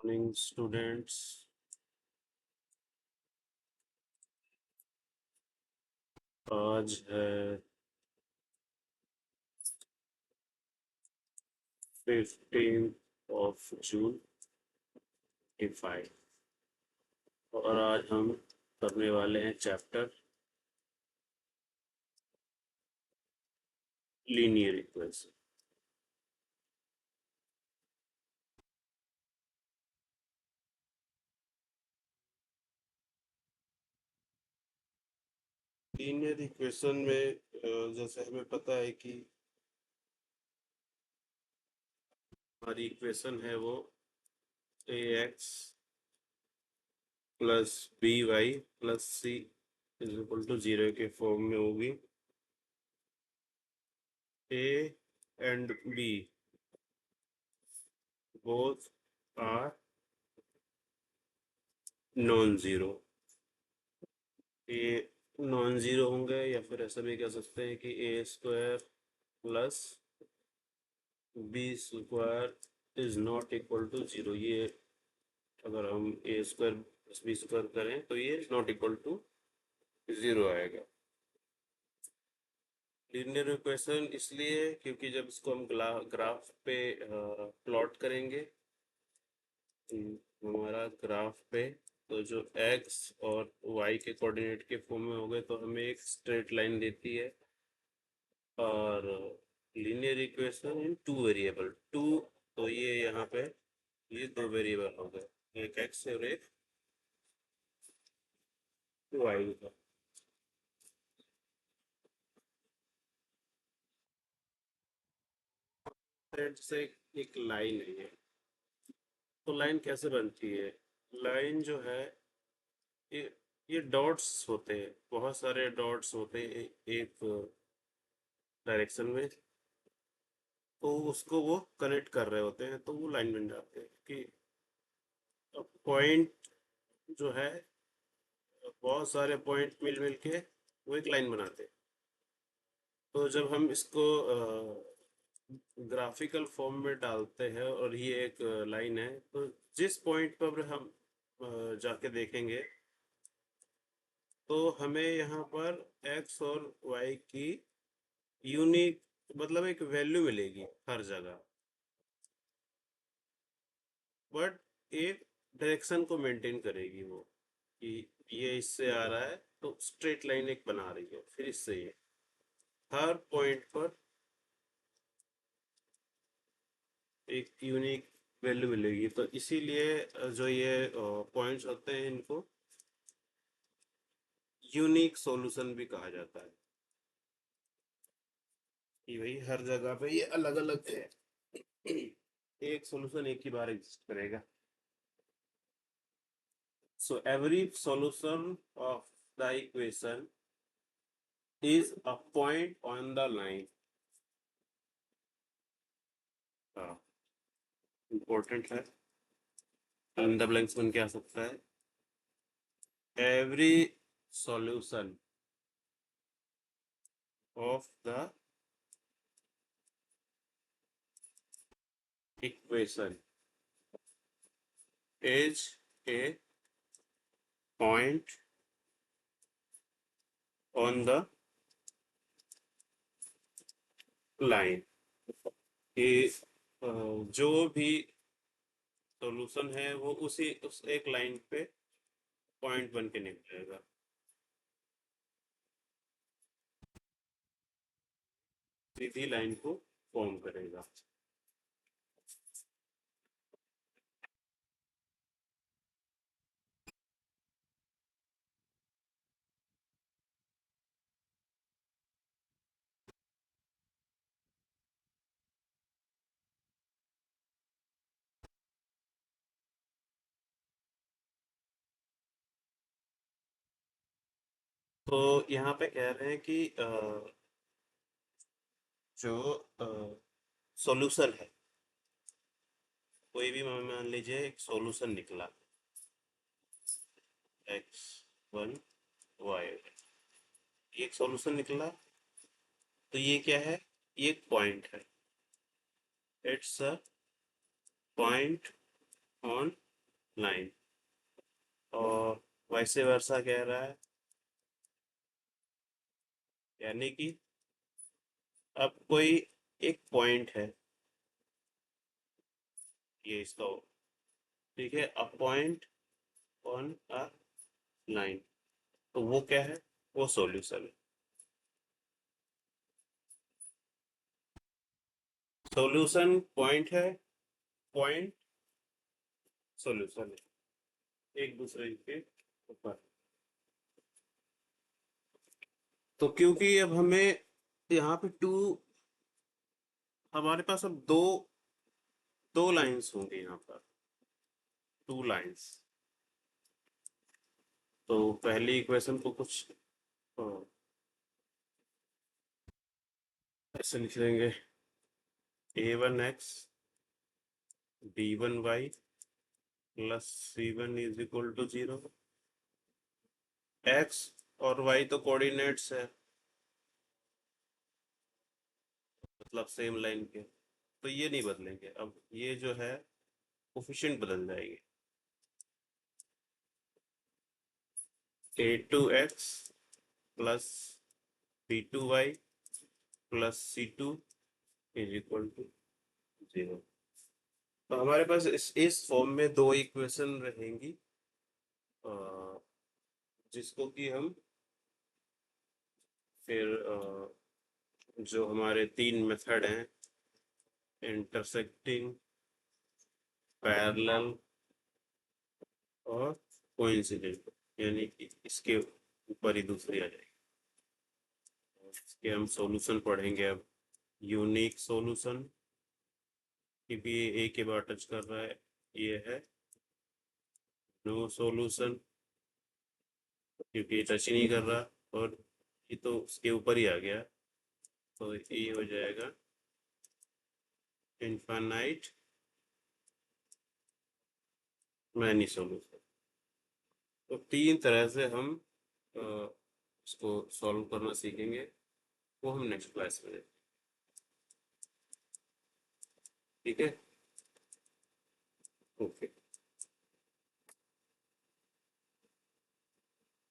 Morning students. आज है 15 of June 2025 और आज हम करने वाले हैं chapter linear equation. Linear equation में जैसे हमें पता है कि हमारी इक्वेशन है वो ax plus b y plus c is equal to 0 के फॉर्म में होगी। a and b both are non zero. ये नॉन जीरो होंगे या फिर ऐसा भी कह सकते हैं कि a square plus b square is not equal to zero. ये अगर हम a square plus b square करें तो ये नॉट इक्वल टू जीरो आएगा। लीनियर इक्वेशन इसलिए क्योंकि जब इसको हम ग्राफ पे प्लॉट करेंगे, हमारा ग्राफ पे तो जो x और y के कोऑर्डिनेट के फॉर्म में हो गए तो हमें एक स्ट्रेट लाइन देती है। और linear equation in two variable two, तो ये यहाँ पे ये दो वेरिएबल हो गए, एक x और एक y का। से एक लाइन है ये, तो लाइन कैसे बनती है? लाइन जो है ये ये डॉट्स होते हैं, बहुत सारे डॉट्स होते हैं एक डायरेक्शन में, तो उसको वो कनेक्ट कर रहे होते हैं तो वो लाइन बन जाते हैं कि पॉइंट जो है, बहुत सारे पॉइंट मिल मिल के वो एक लाइन बनाते हैं। तो जब हम इसको ग्राफिकल फॉर्म में डालते हैं और ये एक लाइन है, तो जिस पॉइंट पर हम जाके देखेंगे तो हमें यहाँ पर x और y की यूनिक मतलब एक वैल्यू मिलेगी हर जगह, बट एक डायरेक्शन को मेंटेन करेगी वो कि ये इससे आ रहा है तो स्ट्रेट लाइन एक बना रही है, फिर इससे ये हर पॉइंट पर एक यूनिक वैल्यू मिलेगी। तो इसीलिए जो ये पॉइंट्स होते हैं इनको यूनिक सॉल्यूशन भी कहा जाता है कि भाई हर जगह पे ये अलग अलग है, एक सॉल्यूशन एक ही बार एग्जिस्ट करेगा। So every solution of the equation is a point on the line. हाँ, important है। on the blanks बन के आ सकता है every solution of the equation is a point on the line। कि जो भी सॉल्यूशन है वो उस एक लाइन पे पॉइंट बन के निकलेगा। सीधी लाइन को फॉर्म करेगा। तो यहाँ पे कह रहे हैं कि जो सॉल्यूशन है, कोई भी मान लीजिए एक सॉल्यूशन निकला x1 y, ये एक सॉल्यूशन निकला, तो ये क्या है? ये एक पॉइंट है, it's a point on line, और वैसे वर्षा कह रहा है, यानी कि अब कोई एक पॉइंट है, ये इसका ठीक है, a point on a line, तो वो क्या है, वो सॉल्यूशन है। सॉल्यूशन पॉइंट है, पॉइंट सॉल्यूशन है, एक दूसरे के ऊपर। तो क्योंकि अब हमें यहाँ पे टू, हमारे पास अब दो दो लाइंस होंगे यहाँ पर, टू लाइंस। तो पहली इक्वेशन को कुछ ऐसे लिख लेंगे, a1x b1y plus c1 is equal to 0। x और y तो कोऑर्डिनेट्स है, मतलब सेम लाइन के, तो ये नहीं बदलेंगे। अब ये जो है कोफिशिएंट बदल जाएंगे, a2x plus b2y plus c2 is equal to 0। तो हमारे पास इस फॉर्म में दो इक्वेशन रहेंगी, अ, जिसको कि हम फिर जो हमारे तीन मेथड हैं, इंटरसेक्टिंग, पैरेलल और कोइंसिडेंट, यानी कि इसके ऊपर ही दूसरी आ जाएगी। इसके हम सॉल्यूशन पढ़ेंगे अब। यूनिक सॉल्यूशन, क्योंकि ये ए के बाद टच कर रहा है, ये है नो सॉल्यूशन, क्योंकि ये टच ही नहीं कर रहा, और ये तो उसके ऊपर ही आ गया, तो ये हो जाएगा इनफाइनाइट मैनी सॉल्यूशन। तो तीन तरह से हम इसको सॉल्व करना सीखेंगे, वो हम नेक्स्ट क्लास में देखेंगे। ठीक है, ओके।